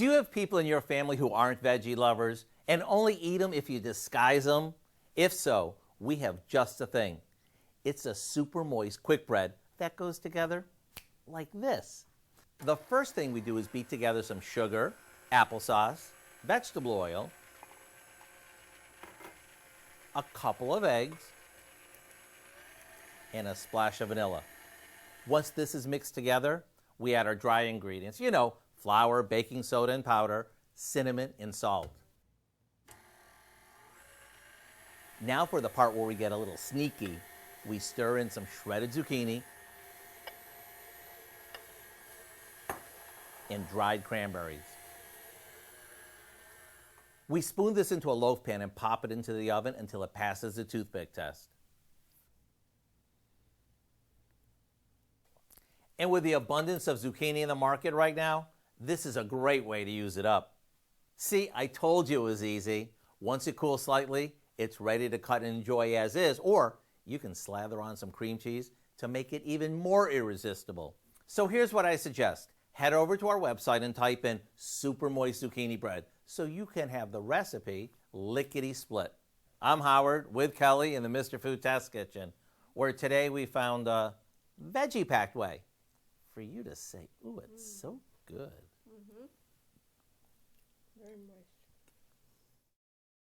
Do you have people in your family who aren't veggie lovers and only eat them if you disguise them? If so, we have just the thing. It's a super moist quick bread that goes together like this. The first thing we do is beat together some sugar, applesauce, vegetable oil, a couple of eggs, and a splash of vanilla. Once this is mixed together, we add our dry ingredients. You know, flour, baking soda and powder, cinnamon, and salt. Now for the part where we get a little sneaky, we stir in some shredded zucchini and dried cranberries. We spoon this into a loaf pan and pop it into the oven until it passes the toothpick test. And with the abundance of zucchini in the market right now, this is a great way to use it up. See, I told you it was easy. Once it cools slightly, it's ready to cut and enjoy as is, or you can slather on some cream cheese to make it even more irresistible. So here's what I suggest. Head over to our website and type in Super-Moist Zucchini Bread so you can have the recipe lickety-split. I'm Howard with Kelly in the Mr. Food Test Kitchen, where today we found a veggie-packed way for you to say, ooh, it's so good. Very moist.